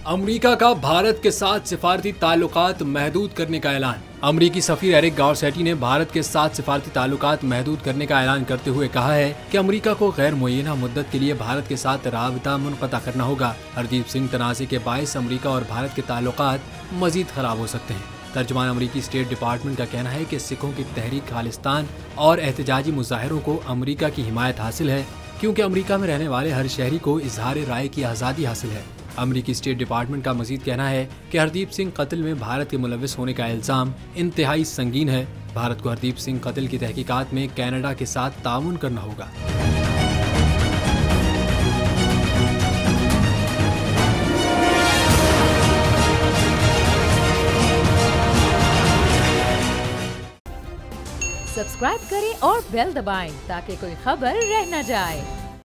America का भारत के साथ सिफारती ताल्लुकात महदूद करने का ऐलान। अमेरिकी सफीर एरिक गारसेटी ने भारत के साथ सिफारती ताल्लुकात महदूद करने का ऐलान करते हुए कहा है कि अमेरिका को गैर मुअय्यना मुद्दत के लिए भारत के साथ राबता मुनक़ता करना होगा। हरदीप सिंह तनाज़े के बायस अमेरिका और भारत के ताल्लुकात मजीद खराब हो सकते हैं। तर्जुमान अमेरिकी स्टेट डिपार्टमेंट का कहना है कि सिखों की तहरीक खालिस्तान और एहतजाजी मुजाहिरों को अमेरिका की हिमायत हासिल है, क्योंकि अमेरिका में रहने वाले हर शहरी को इजहार राय की आज़ादी हासिल है। अमेरिकी स्टेट डिपार्टमेंट का मजीद कहना है कि हरदीप सिंह कत्ल में भारत के मुलविस होने का इल्ज़ाम इंतहाई संगीन है। भारत को हरदीप सिंह कत्ल की तहकीकात में कनाडा के साथ ताउन करना होगा। सब्सक्राइब करें और बेल दबाएं ताकि कोई खबर रह न जाए।